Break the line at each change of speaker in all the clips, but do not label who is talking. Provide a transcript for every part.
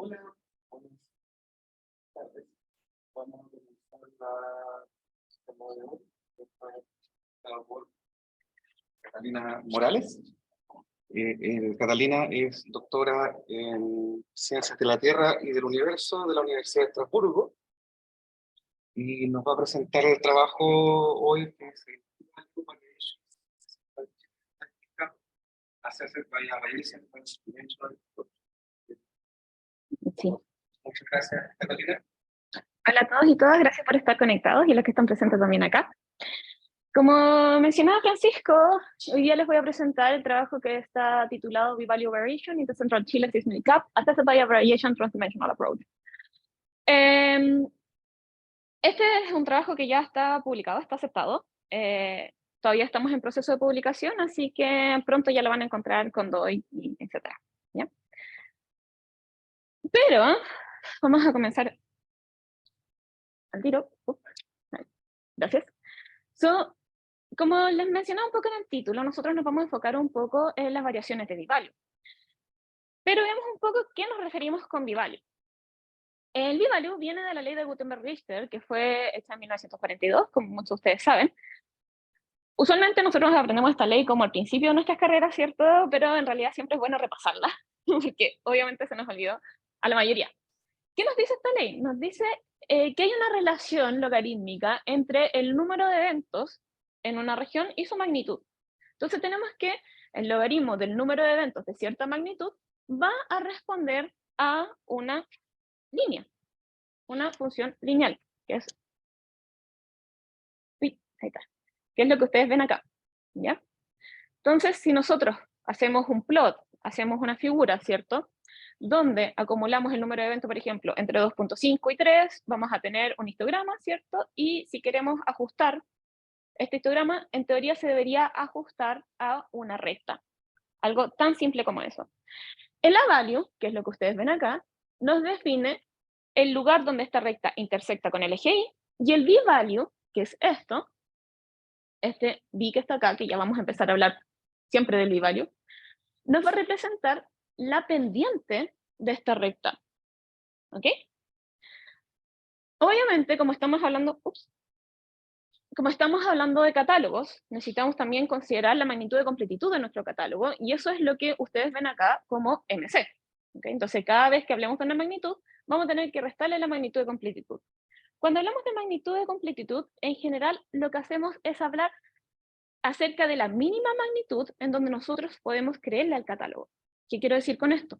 Hola, buenas tardes. Vamos a comenzar la tema de hoy, que fue dada por Catalina Morales. Catalina es doctora en Ciencias de la Tierra y del Universo de la Universidad de Estrasburgo y nos va a presentar el trabajo hoy que es el Assessed by a Bayesian Dimensional.
Sí.
Muchas gracias, Catalina.
Hola a todos y todas, gracias por estar conectados y los que están presentes también acá. Como mencionaba Francisco, hoy día les voy a presentar el trabajo que está titulado V-Value Variation in the Central Chile Seismic Gap, Assessed by a Variation Transdimensional Approach. Este es un trabajo que ya está publicado, está aceptado. Todavía estamos en proceso de publicación, así que pronto ya lo van a encontrar con DOI, etc. ¿Ya? Pero vamos a comenzar al tiro. Gracias. Como les mencionaba un poco en el título, nosotros nos vamos a enfocar un poco en las variaciones de V-Value. Pero veamos un poco qué nos referimos con V-Value. El V-Value viene de la ley de Gutenberg-Richter, que fue hecha en 1942, como muchos de ustedes saben. Usualmente nosotros aprendemos esta ley como al principio de nuestras carreras, ¿cierto? Pero en realidad siempre es bueno repasarla, porque obviamente se nos olvidó a la mayoría. ¿Qué nos dice esta ley? Nos dice que hay una relación logarítmica entre el número de eventos en una región y su magnitud. Entonces tenemos que el logaritmo del número de eventos de cierta magnitud va a responder a una línea, una función lineal, que es, ahí está, que es lo que ustedes ven acá, ¿ya? Entonces, si nosotros hacemos un plot, hacemos una figura, ¿cierto?, donde acumulamos el número de eventos, por ejemplo, entre 2.5 y 3, vamos a tener un histograma, ¿cierto? Y si queremos ajustar este histograma, en teoría se debería ajustar a una recta. Algo tan simple como eso. El A-value, que es lo que ustedes ven acá, nos define el lugar donde esta recta intersecta con el eje Y, y el V-value, que es esto, este V que está acá, que ya vamos a empezar a hablar siempre del V-value, nos va a representar la pendiente de esta recta. ¿Ok? Obviamente, como estamos hablando de catálogos, necesitamos también considerar la magnitud de completitud de nuestro catálogo, y eso es lo que ustedes ven acá como MC. ¿Okay? Entonces, cada vez que hablemos de una magnitud, vamos a tener que restarle la magnitud de completitud. Cuando hablamos de magnitud de completitud, en general, lo que hacemos es hablar acerca de la mínima magnitud en donde nosotros podemos creerle al catálogo. ¿Qué quiero decir con esto?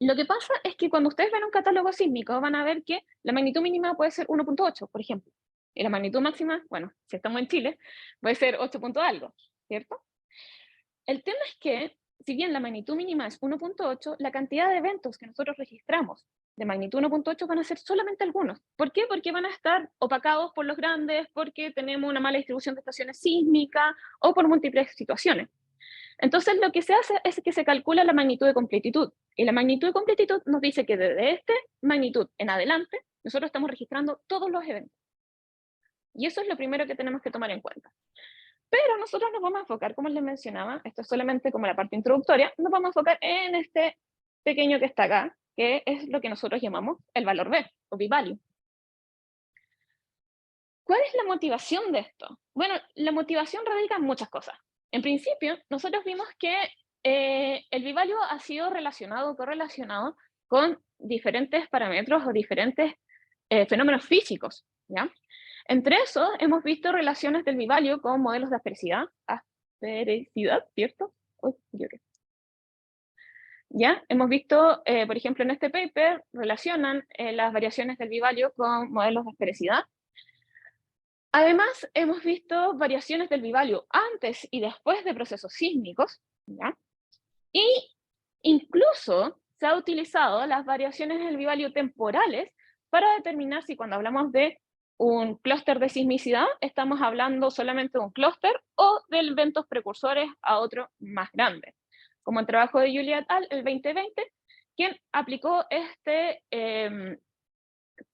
Lo que pasa es que cuando ustedes ven un catálogo sísmico, van a ver que la magnitud mínima puede ser 1.8, por ejemplo. Y la magnitud máxima, bueno, si estamos en Chile, puede ser 8 punto algo, ¿cierto? El tema es que, si bien la magnitud mínima es 1.8, la cantidad de eventos que nosotros registramos de magnitud 1.8 van a ser solamente algunos. ¿Por qué? Porque van a estar opacados por los grandes, porque tenemos una mala distribución de estaciones sísmicas, o por múltiples situaciones. Entonces, lo que se hace es que se calcula la magnitud de completitud. Y la magnitud de completitud nos dice que desde esta magnitud en adelante, nosotros estamos registrando todos los eventos. Y eso es lo primero que tenemos que tomar en cuenta. Pero nosotros nos vamos a enfocar, como les mencionaba, esto es solamente como la parte introductoria, nos vamos a enfocar en este pequeño que está acá, que es lo que nosotros llamamos el valor B, o V-value. ¿Cuál es la motivación de esto? Bueno, la motivación radica en muchas cosas. En principio, nosotros vimos que el V-value ha sido relacionado, correlacionado con diferentes parámetros o diferentes fenómenos físicos, ¿ya? Entre esos, hemos visto relaciones del V-value con modelos de asperidad, ¿cierto? Uy, ¿ya? Hemos visto, por ejemplo, en este paper, relacionan las variaciones del V-value con modelos de asperidad. Además, hemos visto variaciones del V-value antes y después de procesos sísmicos, ¿ya? Y incluso se ha utilizado las variaciones del V-value temporales para determinar si cuando hablamos de un clúster de sismicidad estamos hablando solamente de un clúster o de eventos precursores a otro más grande. Como el trabajo de Julia et al. El 2020, quien aplicó este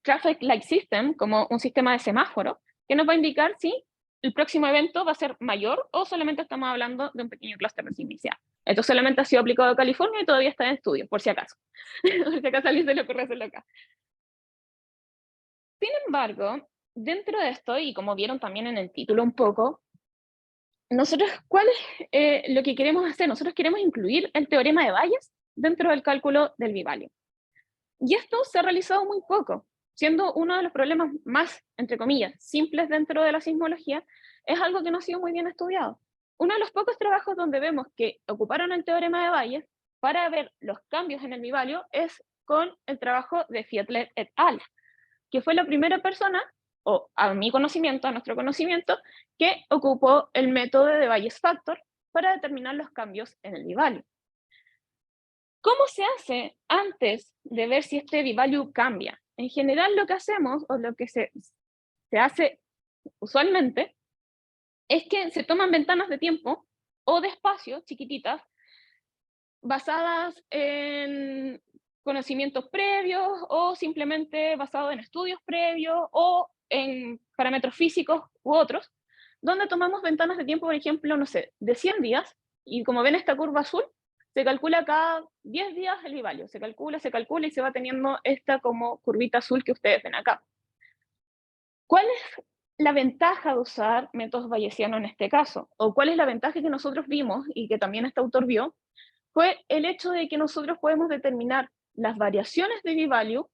Traffic Light System como un sistema de semáforo que nos va a indicar si el próximo evento va a ser mayor o solamente estamos hablando de un pequeño clúster de sismicidad. Esto solamente ha sido aplicado a California y todavía está en estudio, por si acaso. Por si acaso a alguien se le ocurre hacerlo acá. Sin embargo, dentro de esto, y como vieron también en el título un poco, nosotros, ¿cuál es lo que queremos hacer? Nosotros queremos incluir el teorema de Bayes dentro del cálculo del bivalio. Y esto se ha realizado muy poco, siendo uno de los problemas más, entre comillas, simples dentro de la sismología, es algo que no ha sido muy bien estudiado. Uno de los pocos trabajos donde vemos que ocuparon el teorema de Bayes para ver los cambios en el bivalio es con el trabajo de Fiedler et al., que fue la primera persona, o a mi conocimiento, a nuestro conocimiento, que ocupó el método de Bayes Factor para determinar los cambios en el bivalio. ¿Cómo se hace antes de ver si este b-value cambia? En general lo que hacemos, o lo que se hace usualmente, es que se toman ventanas de tiempo o de espacio chiquititas, basadas en conocimientos previos o simplemente basado en estudios previos o en parámetros físicos u otros, donde tomamos ventanas de tiempo, por ejemplo, no sé, de 100 días, y como ven esta curva azul, se calcula cada 10 días el bivalio, se calcula y se va teniendo esta como curvita azul que ustedes ven acá. ¿Cuál es la ventaja de usar métodos bayesianos en este caso? ¿O cuál es la ventaja que nosotros vimos y que también este autor vio? Fue el hecho de que nosotros podemos determinar las variaciones de b-value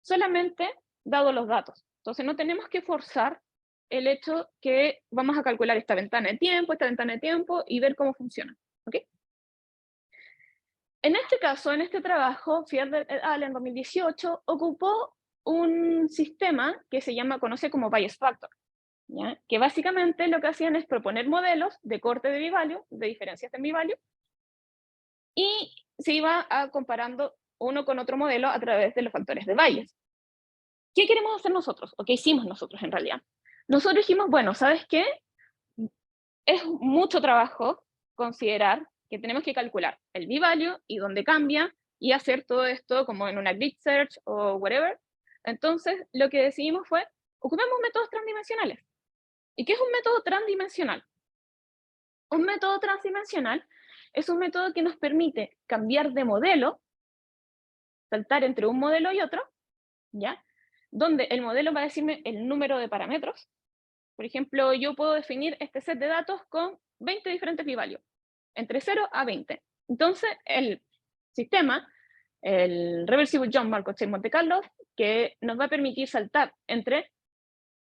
solamente dado los datos. Entonces no tenemos que forzar el hecho que vamos a calcular esta ventana de tiempo, y ver cómo funciona. ¿Okay? En este caso, en este trabajo, Fiedler et al. En 2018 ocupó un sistema que se conoce como Bayes Factor, ¿ya? Que básicamente lo que hacían es proponer modelos de corte de b-value, de diferencias de b-value, y se iba comparando uno con otro modelo a través de los factores de Bayes. ¿Qué queremos hacer nosotros? ¿O qué hicimos nosotros en realidad? Nosotros dijimos, bueno, ¿sabes qué? Es mucho trabajo considerar que tenemos que calcular el b-value y dónde cambia, y hacer todo esto como en una grid search o whatever. Entonces, lo que decidimos fue, ocupemos métodos transdimensionales. ¿Y qué es un método transdimensional? Un método transdimensional es un método que nos permite cambiar de modelo, saltar entre un modelo y otro, ¿ya? Donde el modelo va a decirme el número de parámetros. Por ejemplo, yo puedo definir este set de datos con 20 diferentes b-values, entre 0 a 20. Entonces, el sistema, el Reversible John Markov Chain Monte Carlo, que nos va a permitir saltar entre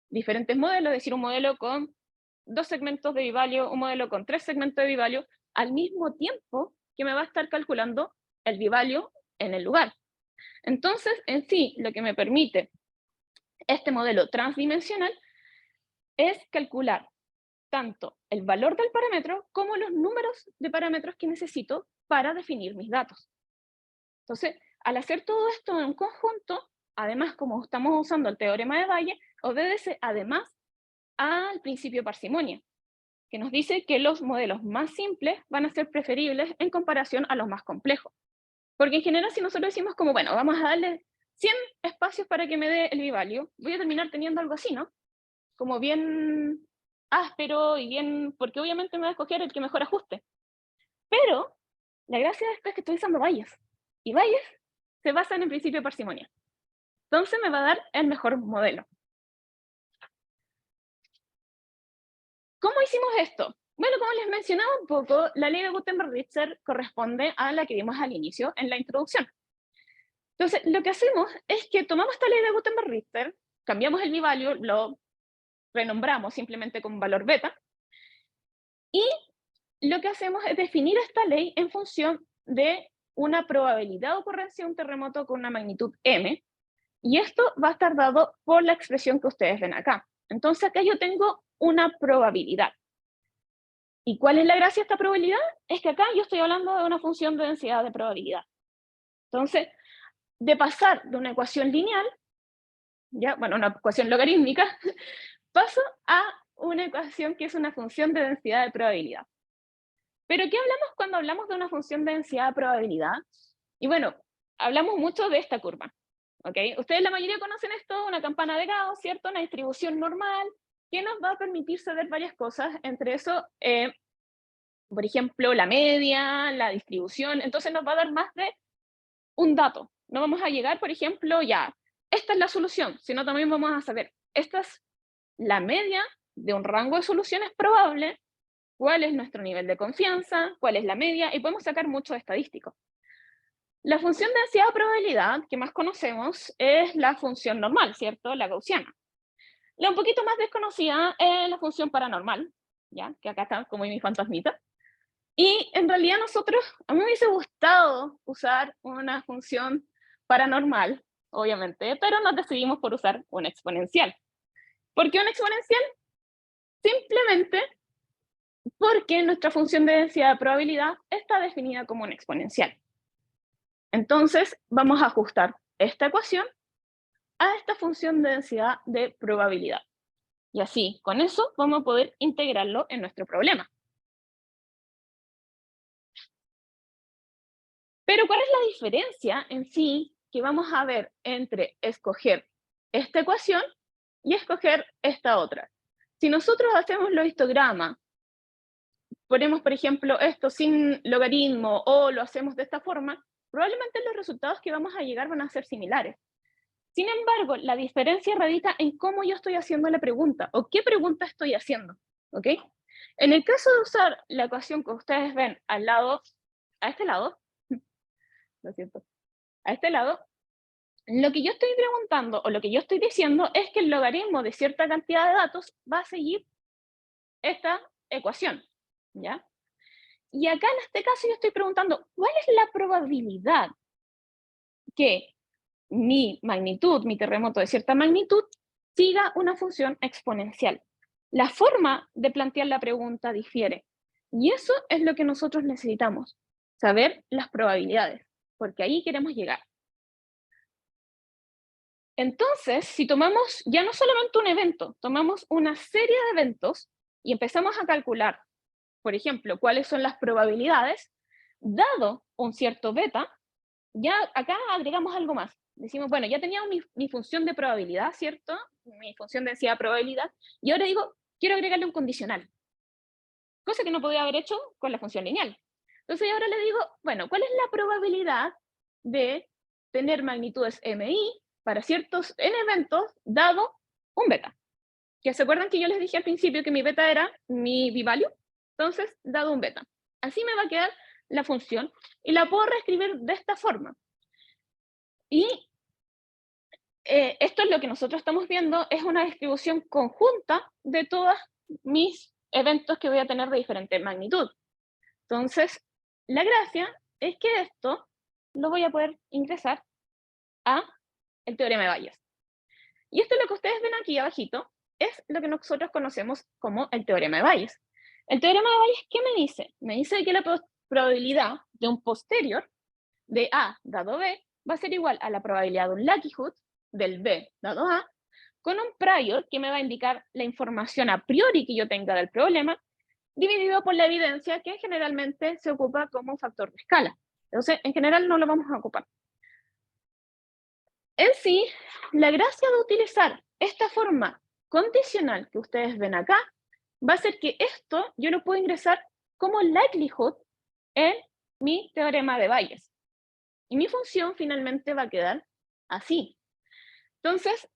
diferentes modelos, es decir, un modelo con 2 segmentos de b-value, un modelo con 3 segmentos de b-value, al mismo tiempo que me va a estar calculando el b-value en el lugar. Entonces, en sí, lo que me permite este modelo transdimensional es calcular tanto el valor del parámetro como los números de parámetros que necesito para definir mis datos. Entonces, al hacer todo esto en conjunto, además, como estamos usando el teorema de Bayes, obedece además al principio de parsimonia, que nos dice que los modelos más simples van a ser preferibles en comparación a los más complejos. Porque en general, si nosotros decimos como, bueno, vamos a darle 100 espacios para que me dé el b-value, voy a terminar teniendo algo así, ¿no? Como bien áspero y bien, porque obviamente me va a escoger el que mejor ajuste. Pero la gracia de esto es que estoy usando Bayes, y Bayes se basa en el principio de parsimonia. Entonces me va a dar el mejor modelo. ¿Cómo hicimos esto? Bueno, como les mencionaba un poco, la ley de Gutenberg-Richter corresponde a la que vimos al inicio en la introducción. Entonces, lo que hacemos es que tomamos esta ley de Gutenberg-Richter, cambiamos el b-value, lo renombramos simplemente con valor beta, y lo que hacemos es definir esta ley en función de una probabilidad de ocurrencia de un terremoto con una magnitud m, y esto va a estar dado por la expresión que ustedes ven acá. Entonces acá yo tengo una probabilidad. ¿Y cuál es la gracia de esta probabilidad? Es que acá yo estoy hablando de una función de densidad de probabilidad. Entonces, de pasar de una ecuación lineal, ya, bueno, una ecuación logarítmica, paso a una ecuación que es una función de densidad de probabilidad. ¿Pero qué hablamos cuando hablamos de una función de densidad de probabilidad? Y bueno, hablamos mucho de esta curva. ¿Okay? Ustedes la mayoría conocen esto, una campana de Gauss, ¿cierto? Una distribución normal que nos va a permitir saber varias cosas, entre eso por ejemplo, la media, la distribución, entonces nos va a dar más de un dato. No vamos a llegar, por ejemplo, ya, esta es la solución, sino también vamos a saber, esta es la media de un rango de soluciones probable, cuál es nuestro nivel de confianza, cuál es la media, y podemos sacar mucho estadístico. La función de densidad de probabilidad que más conocemos es la función normal, ¿cierto? La gaussiana. La un poquito más desconocida es la función paranormal, ¿ya? Que acá está como mi fantasmita. Y en realidad a mí me hubiese gustado usar una función paranormal, obviamente, pero nos decidimos por usar una exponencial. ¿Por qué una exponencial? Simplemente porque nuestra función de densidad de probabilidad está definida como una exponencial. Entonces, vamos a ajustar esta ecuación a esta función de densidad de probabilidad. Y así, con eso, vamos a poder integrarlo en nuestro problema. Pero, ¿cuál es la diferencia en sí que vamos a ver entre escoger esta ecuación y escoger esta otra? Si nosotros hacemos los histogramas, ponemos, por ejemplo, esto sin logaritmo o lo hacemos de esta forma, probablemente los resultados que vamos a llegar van a ser similares. Sin embargo, la diferencia radica en cómo yo estoy haciendo la pregunta o qué pregunta estoy haciendo, ¿ok? En el caso de usar la ecuación que ustedes ven al lado, a este lado, lo siento, a este lado, lo que yo estoy preguntando o lo que yo estoy diciendo es que el logaritmo de cierta cantidad de datos va a seguir esta ecuación, ¿ya? Y acá en este caso yo estoy preguntando, ¿cuál es la probabilidad que mi magnitud, mi terremoto de cierta magnitud, siga una función exponencial? La forma de plantear la pregunta difiere. Y eso es lo que nosotros necesitamos, saber las probabilidades, porque ahí queremos llegar. Entonces, si tomamos ya no solamente un evento, tomamos una serie de eventos y empezamos a calcular, por ejemplo, cuáles son las probabilidades, dado un cierto beta, ya acá agregamos algo más. Decimos, bueno, ya tenía mi función de probabilidad, ¿cierto? Mi función de densidad de probabilidad, y ahora digo, quiero agregarle un condicional, cosa que no podía haber hecho con la función lineal. Entonces ahora le digo, bueno, ¿cuál es la probabilidad de tener magnitudes MI para ciertos n eventos dado un beta? ¿Que se acuerdan que yo les dije al principio que mi beta era mi b-value? Entonces, dado un beta. Así me va a quedar la función y la puedo reescribir de esta forma. Y esto es lo que nosotros estamos viendo, es una distribución conjunta de todos mis eventos que voy a tener de diferente magnitud. Entonces, la gracia es que esto lo voy a poder ingresar a el teorema de Bayes. Y esto es lo que ustedes ven aquí abajito, es lo que nosotros conocemos como el teorema de Bayes. El teorema de Bayes, ¿qué me dice? Me dice que la probabilidad de un posterior de A dado B va a ser igual a la probabilidad de un likelihood del B dado A, con un prior que me va a indicar la información a priori que yo tenga del problema, dividido por la evidencia, que generalmente se ocupa como un factor de escala. Entonces, en general no lo vamos a ocupar. En sí, la gracia de utilizar esta forma condicional que ustedes ven acá, va a ser que esto yo lo puedo ingresar como likelihood en mi teorema de Bayes. Y mi función finalmente va a quedar así. Entonces,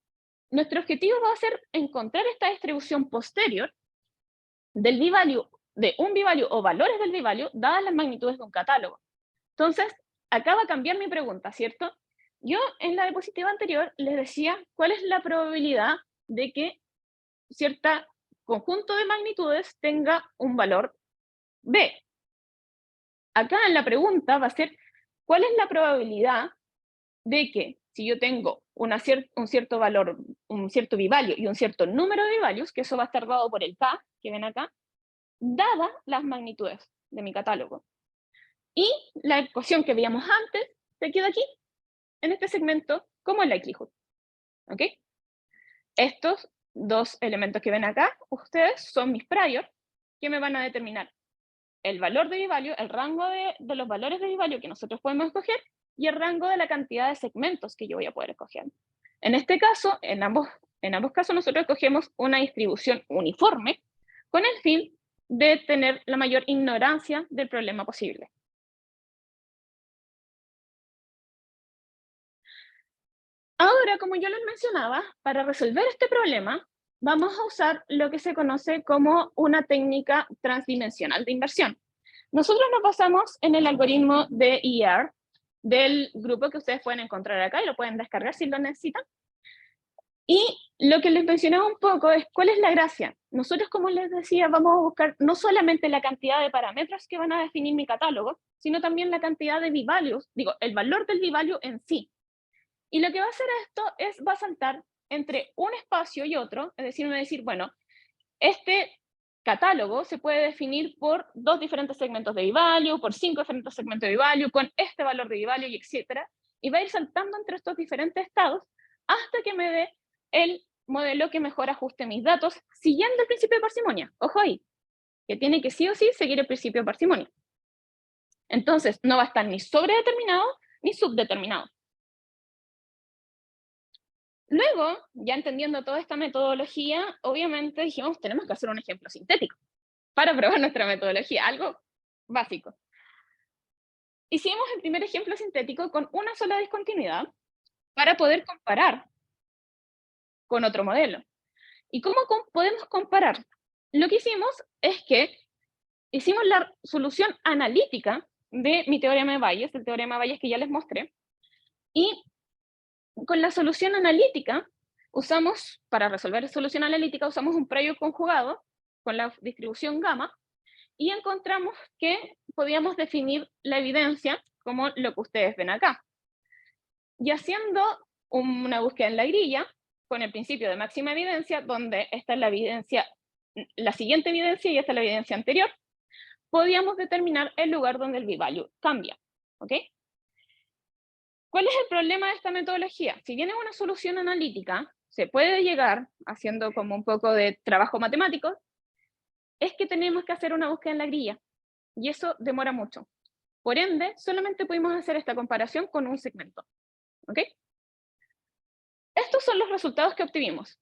nuestro objetivo va a ser encontrar esta distribución posterior del b-value, de un b-value o valores del b-value, dadas las magnitudes de un catálogo. Entonces, acá va a cambiar mi pregunta, ¿cierto? Yo en la diapositiva anterior les decía cuál es la probabilidad de que cierto conjunto de magnitudes tenga un valor b. Acá en la pregunta va a ser cuál es la probabilidad de que si yo tengo un cierto valor, un cierto b-value y un cierto número de b-values, que eso va a estar dado por el k, que ven acá, dadas las magnitudes de mi catálogo. Y la ecuación que veíamos antes se queda aquí, en este segmento, como el likelihood. ¿Ok? Estos dos elementos que ven acá, ustedes son mis prior, que me van a determinar el valor de b-value, el rango de los valores de b-value que nosotros podemos escoger, y el rango de la cantidad de segmentos que yo voy a poder escoger. En este caso, en ambos casos nosotros escogemos una distribución uniforme con el fin de tener la mayor ignorancia del problema posible. Ahora, como yo les mencionaba, para resolver este problema, vamos a usar lo que se conoce como una técnica transdimensional de inversión. Nosotros nos basamos en el algoritmo de ER del grupo que ustedes pueden encontrar acá y lo pueden descargar si lo necesitan. Y lo que les mencionaba un poco es cuál es la gracia. Nosotros, como les decía, vamos a buscar no solamente la cantidad de parámetros que van a definir mi catálogo, sino también la cantidad de v-values, el valor del v-value en sí. Y lo que va a hacer esto va a saltar entre un espacio y otro, es decir, me va a decir, bueno, este catálogo se puede definir por 2 diferentes segmentos de v-value, por 5 diferentes segmentos de v-value, con este valor de v-value, etc. Y va a ir saltando entre estos diferentes estados hasta que me dé el modelo que mejor ajuste mis datos, siguiendo el principio de parsimonia. Ojo ahí, que tiene que sí o sí seguir el principio de parsimonia. Entonces, no va a estar ni sobredeterminado ni subdeterminado. Luego, ya entendiendo toda esta metodología, obviamente dijimos, tenemos que hacer un ejemplo sintético para probar nuestra metodología, algo básico. Hicimos el primer ejemplo sintético con una sola discontinuidad para poder comparar con otro modelo. ¿Y cómo podemos comparar? Lo que hicimos es que hicimos la solución analítica de mi teorema de Bayes, el teorema de Bayes que ya les mostré, y con la solución analítica para resolver la solución analítica, usamos un previo conjugado con la distribución gamma, y encontramos que podíamos definir la evidencia como lo que ustedes ven acá. Y haciendo una búsqueda en la grilla, con el principio de máxima evidencia, donde esta es la evidencia, la siguiente evidencia y esta es la evidencia anterior, podíamos determinar el lugar donde el v-value cambia. ¿Ok? ¿Cuál es el problema de esta metodología? Si bien es una solución analítica, se puede llegar, haciendo como un poco de trabajo matemático, es que tenemos que hacer una búsqueda en la grilla, y eso demora mucho. Por ende, solamente pudimos hacer esta comparación con un segmento. ¿Ok? Estos son los resultados que obtuvimos.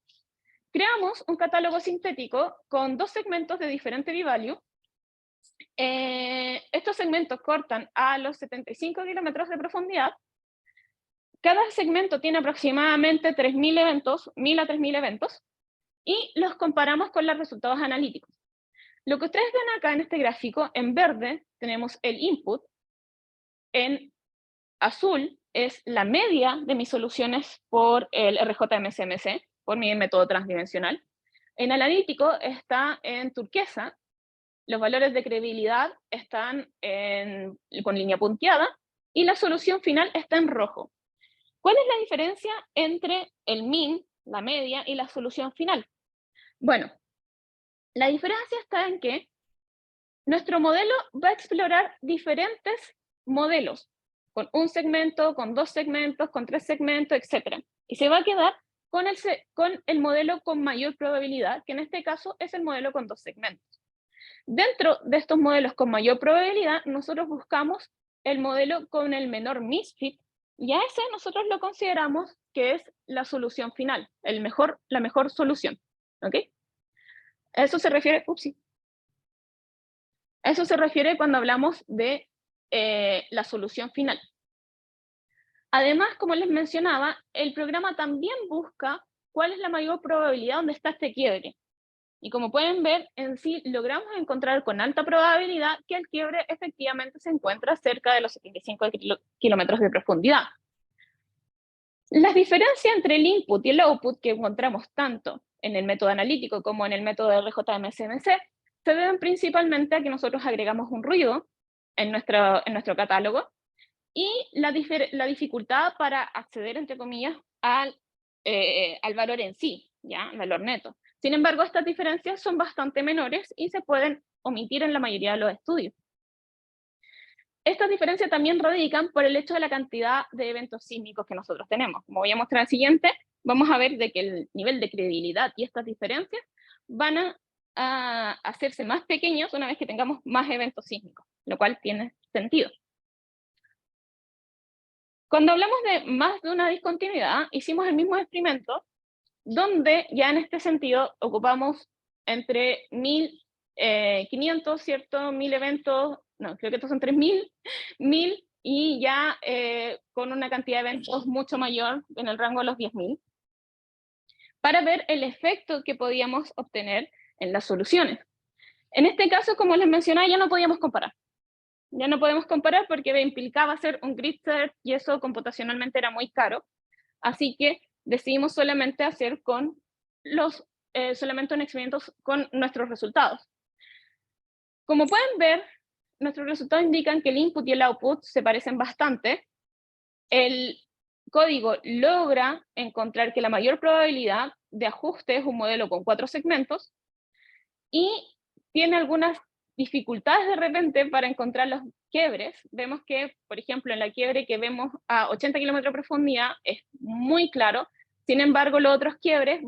Creamos un catálogo sintético con 2 segmentos de diferente v-value. Estos segmentos cortan a los 75 kilómetros de profundidad. Cada segmento tiene aproximadamente 3.000 eventos, 1.000 a 3.000 eventos, y los comparamos con los resultados analíticos. Lo que ustedes ven acá en este gráfico, en verde tenemos el input, en azul es la media de mis soluciones por el RJMCMC, por mi método transdimensional. En analítico está en turquesa, los valores de credibilidad están con línea punteada, y la solución final está en rojo. ¿Cuál es la diferencia entre el min, la media, y la solución final? Bueno, la diferencia está en que nuestro modelo va a explorar diferentes modelos, con un segmento, con 2 segmentos, con 3 segmentos, etc. Y se va a quedar con el modelo con mayor probabilidad, que en este caso es el modelo con 2 segmentos. Dentro de estos modelos con mayor probabilidad, nosotros buscamos el modelo con el menor misfit, y a ese nosotros lo consideramos que es la solución final, la mejor solución. ¿Ok? Eso se refiere, eso se refiere cuando hablamos de la solución final. Además, como les mencionaba, el programa también busca cuál es la mayor probabilidad donde está este quiebre. Y como pueden ver, en sí logramos encontrar con alta probabilidad que el quiebre efectivamente se encuentra cerca de los 75 kilómetros de profundidad. Las diferencias entre el input y el output que encontramos tanto en el método analítico como en el método de RJMCMC se deben principalmente a que nosotros agregamos un ruido en nuestro catálogo y la dificultad para acceder, entre comillas, al valor en sí, ¿ya? El valor neto. Sin embargo, estas diferencias son bastante menores y se pueden omitir en la mayoría de los estudios. Estas diferencias también radican por el hecho de la cantidad de eventos sísmicos que nosotros tenemos. Como voy a mostrar al siguiente, vamos a ver de que el nivel de credibilidad y estas diferencias van a hacerse más pequeños una vez que tengamos más eventos sísmicos, lo cual tiene sentido. Cuando hablamos de más de una discontinuidad, hicimos el mismo experimento, donde ya en este sentido ocupamos entre 1.000 500, ¿cierto? 1000 eventos, no, creo que estos son 3000, 1000, y ya con una cantidad de eventos mucho mayor, en el rango de los 10.000, para ver el efecto que podíamos obtener en las soluciones. En este caso, como les mencionaba, ya no podíamos comparar. Ya no podemos comparar porque implicaba hacer un grid search y eso computacionalmente era muy caro. Así que decidimos solamente hacer con solamente un experimento con nuestros resultados. Como pueden ver, nuestros resultados indican que el input y el output se parecen bastante. El código logra encontrar que la mayor probabilidad de ajuste es un modelo con 4 segmentos y tiene algunas dificultades de repente para encontrar los quiebres. Vemos que, por ejemplo, en la quiebre que vemos a 80 kilómetros de profundidad es muy claro. Sin embargo, los otros quiebres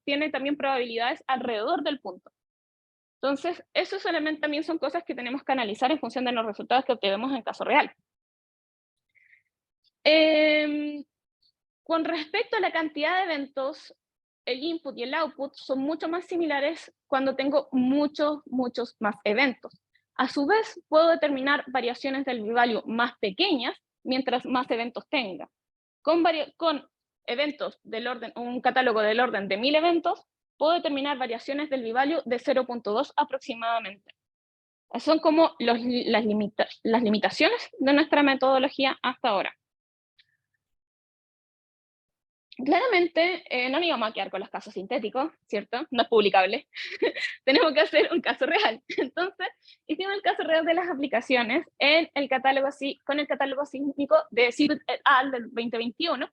tiene también probabilidades alrededor del punto. Entonces, esos elementos también son cosas que tenemos que analizar en función de los resultados que obtenemos en caso real. Con respecto a la cantidad de eventos, el input y el output son mucho más similares cuando tengo muchos más eventos. A su vez, puedo determinar variaciones del p-value más pequeñas mientras más eventos tenga. Con eventos del orden, un catálogo del orden de 1000 eventos, puedo determinar variaciones del p-value de 0.2 aproximadamente. Son como las limitaciones de nuestra metodología hasta ahora. Claramente no nos íbamos a quedar con los casos sintéticos, ¿cierto? No es publicable. Tenemos que hacer un caso real. Entonces, hicimos el caso real de las aplicaciones con el catálogo sísmico de Sibut et al. Del 2021,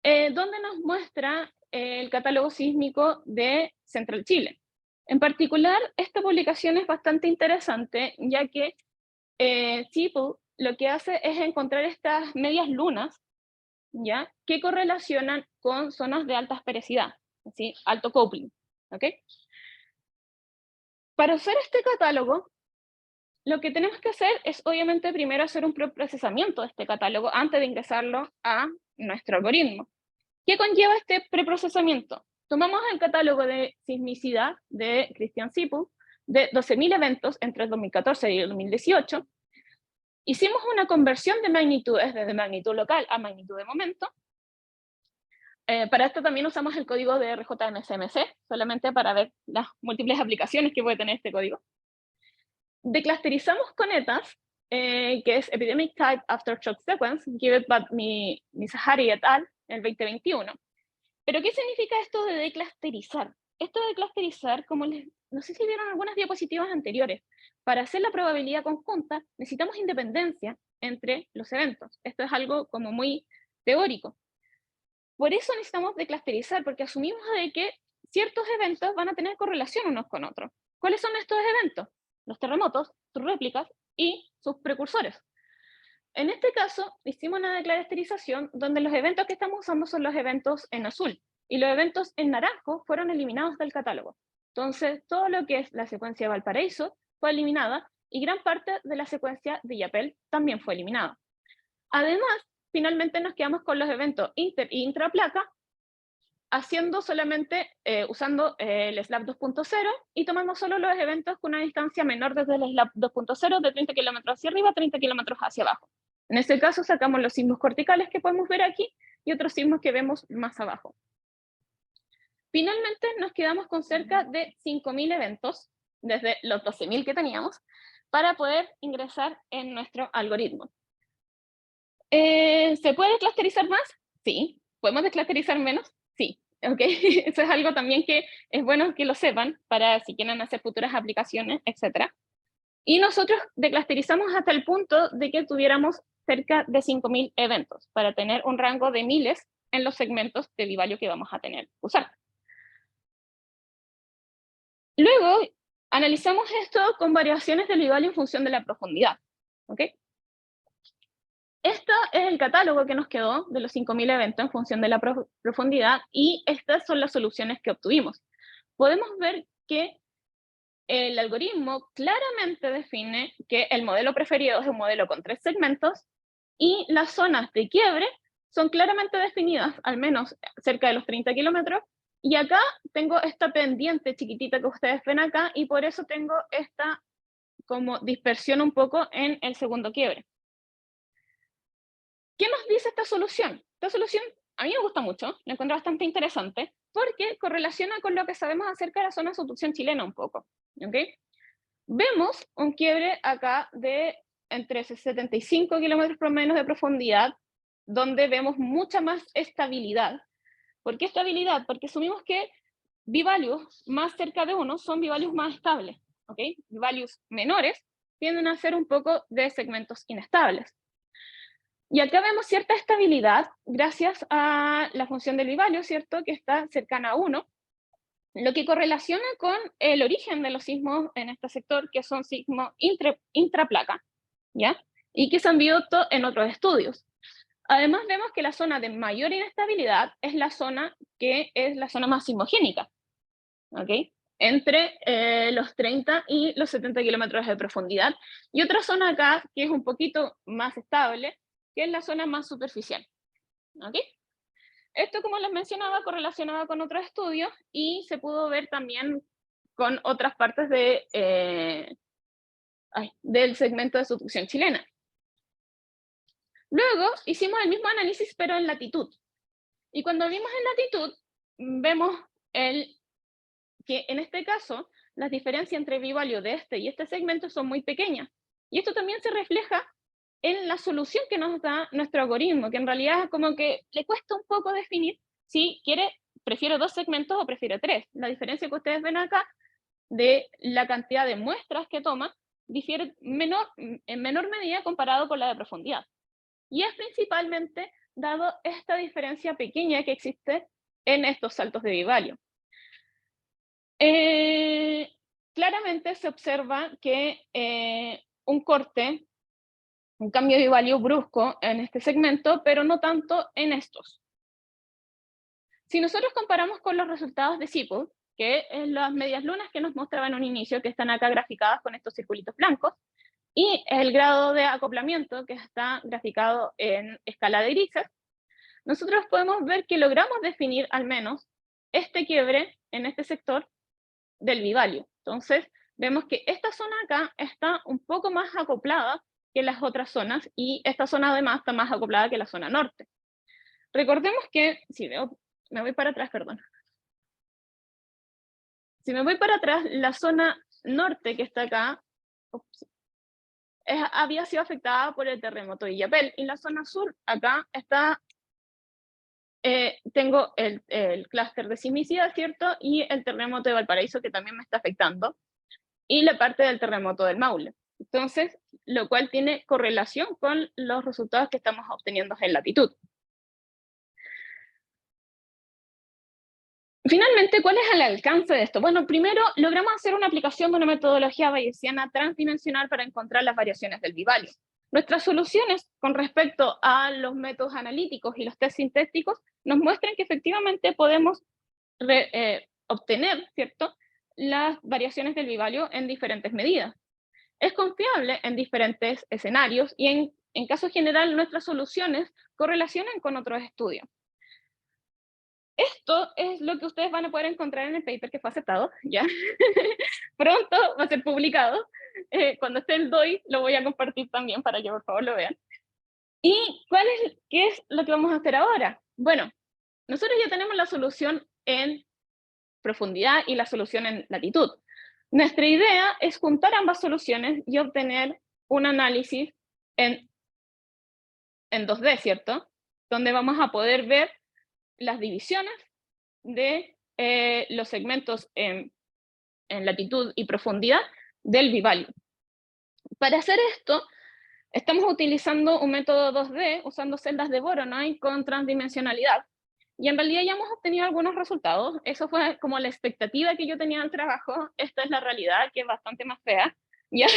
donde nos muestra el catálogo sísmico de Central Chile. En particular, esta publicación es bastante interesante, ya que Sibut lo que hace es encontrar estas medias lunas, ¿ya? Que correlacionan con zonas de alta asperecidad, ¿sí? Alto coupling, ¿ok? Para hacer este catálogo, lo que tenemos que hacer es obviamente primero hacer un preprocesamiento de este catálogo antes de ingresarlo a nuestro algoritmo. ¿Qué conlleva este preprocesamiento? Tomamos el catálogo de sismicidad de Christian Sibut, de 12.000 eventos entre el 2014 y el 2018, hicimos una conversión de magnitudes desde magnitud local a magnitud de momento. Para esto también usamos el código de RJMSMC, solamente para ver las múltiples aplicaciones que puede tener este código. Declusterizamos con ETAS, que es Epidemic Type Aftershock Sequence, given by Mizrahi et al. En el 2021. ¿Pero qué significa esto de declusterizar? Esto de declusterizar, no sé si vieron algunas diapositivas anteriores, para hacer la probabilidad conjunta necesitamos independencia entre los eventos. Esto es algo como muy teórico. Por eso necesitamos declusterizar, porque asumimos de que ciertos eventos van a tener correlación unos con otros. ¿Cuáles son estos eventos? Los terremotos, sus réplicas y sus precursores. En este caso, hicimos una declusterización donde los eventos que estamos usando son los eventos en azul, y los eventos en naranjo fueron eliminados del catálogo. Entonces, todo lo que es la secuencia Valparaíso fue eliminada, y gran parte de la secuencia Villapel también fue eliminada. Además, finalmente nos quedamos con los eventos inter e intraplaca, haciendo solamente, usando el SLAP 2.0 y tomando solo los eventos con una distancia menor desde el SLAP 2.0 de 30 kilómetros hacia arriba, 30 kilómetros hacia abajo. En este caso sacamos los sismos corticales que podemos ver aquí y otros sismos que vemos más abajo. Finalmente nos quedamos con cerca de 5.000 eventos, desde los 12.000 que teníamos, para poder ingresar en nuestro algoritmo. ¿Se puede desclusterizar más? Sí. ¿Podemos desclusterizar menos? Sí. Okay. Eso es algo también que es bueno que lo sepan para si quieren hacer futuras aplicaciones, etc. Y nosotros declusterizamos hasta el punto de que tuviéramos cerca de 5.000 eventos para tener un rango de miles en los segmentos de p-value que vamos a tener que usar. Luego, analizamos esto con variaciones del p-value en función de la profundidad. ¿Okay? Este es el catálogo que nos quedó de los 5.000 eventos en función de la profundidad, y estas son las soluciones que obtuvimos. Podemos ver que el algoritmo claramente define que el modelo preferido es un modelo con 3 segmentos, y las zonas de quiebre son claramente definidas, al menos cerca de los 30 kilómetros, Y acá tengo esta pendiente chiquitita que ustedes ven acá, y por eso tengo esta como dispersión un poco en el segundo quiebre. ¿Qué nos dice esta solución? Esta solución a mí me gusta mucho, la encuentro bastante interesante, porque correlaciona con lo que sabemos acerca de la zona de subducción chilena un poco. ¿Okay? Vemos un quiebre acá de entre 75 kilómetros por menos de profundidad, donde vemos mucha más estabilidad. ¿Por qué estabilidad? Porque asumimos que b-values más cerca de 1 son b-values más estables. ¿Okay? B-values menores tienden a ser un poco de segmentos inestables. Y acá vemos cierta estabilidad gracias a la función del b-value, ¿cierto? Que está cercana a 1, lo que correlaciona con el origen de los sismos en este sector, que son sismos intraplaca, ¿ya? Y que se han visto en otros estudios. Además vemos que la zona de mayor inestabilidad es la zona que es la zona más sismogénica, ¿ok? Entre los 30 y los 70 kilómetros de profundidad. Y otra zona acá que es un poquito más estable, que es la zona más superficial, ¿ok? Esto, como les mencionaba, correlacionaba con otros estudios y se pudo ver también con otras partes del segmento de subducción chilena. Luego hicimos el mismo análisis, pero en latitud. Y cuando vimos en latitud, vemos que en este caso, las diferencias entre b-value de este y este segmento son muy pequeñas. Y esto también se refleja en la solución que nos da nuestro algoritmo, que en realidad como que le cuesta un poco definir si prefiero 2 segmentos o prefiero 3. La diferencia que ustedes ven acá de la cantidad de muestras que toma difiere en menor medida comparado con la de profundidad. Y es principalmente dado esta diferencia pequeña que existe en estos saltos de b-value. Claramente se observa que un corte, un cambio de value brusco en este segmento, pero no tanto en estos. Si nosotros comparamos con los resultados de SIPL, que es las medias lunas que nos mostraba en un inicio, que están acá graficadas con estos circulitos blancos, y el grado de acoplamiento, que está graficado en escala de grises, nosotros podemos ver que logramos definir al menos este quiebre en este sector del b-value. Entonces, vemos que esta zona acá está un poco más acoplada que las otras zonas, y esta zona además está más acoplada que la zona norte. Recordemos que, me voy para atrás, perdón. Si me voy para atrás, la zona norte que está acá, había sido afectada por el terremoto de Illapel, y la zona sur acá está, tengo el clúster de sismicidad, ¿cierto? Y el terremoto de Valparaíso, que también me está afectando, y la parte del terremoto del Maule. Entonces, lo cual tiene correlación con los resultados que estamos obteniendo en latitud. Finalmente, ¿cuál es el alcance de esto? Bueno, primero logramos hacer una aplicación de una metodología bayesiana transdimensional para encontrar las variaciones del b-value. Nuestras soluciones con respecto a los métodos analíticos y los test sintéticos nos muestran que efectivamente podemos obtener, ¿cierto?, las variaciones del b-value en diferentes medidas. Es confiable en diferentes escenarios y en caso general nuestras soluciones correlacionan con otros estudios. Esto es lo que ustedes van a poder encontrar en el paper que fue aceptado, ¿ya? Pronto va a ser publicado. Cuando esté el DOI lo voy a compartir también para que por favor lo vean. ¿Y qué es lo que vamos a hacer ahora? Bueno, nosotros ya tenemos la solución en profundidad y la solución en latitud. Nuestra idea es juntar ambas soluciones y obtener un análisis en 2D, ¿cierto? Donde vamos a poder ver las divisiones de los segmentos en latitud y profundidad del b-value. Para hacer esto, estamos utilizando un método 2D, usando celdas de Voronoi con transdimensionalidad. Y en realidad ya hemos obtenido algunos resultados. Eso fue como la expectativa que yo tenía del trabajo. Esta es la realidad, que es bastante más fea. ¿Ya?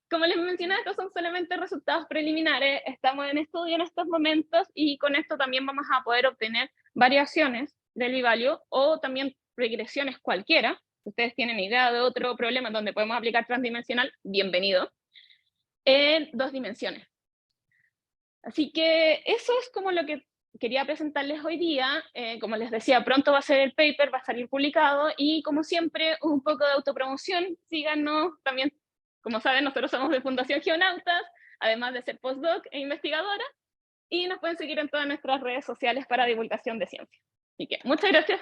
Como les mencioné, estos son solamente resultados preliminares. Estamos en estudio en estos momentos y con esto también vamos a poder obtener variaciones del b-value o también regresiones cualquiera. Si ustedes tienen idea de otro problema donde podemos aplicar transdimensional, bienvenido, en 2 dimensiones. Así que eso es como lo que quería presentarles hoy día, como les decía, pronto va a ser el paper, va a salir publicado, y como siempre, un poco de autopromoción, síganos también, como saben, nosotros somos de Fundación Geonautas, además de ser postdoc e investigadora, y nos pueden seguir en todas nuestras redes sociales para divulgación de ciencia. Así que, muchas gracias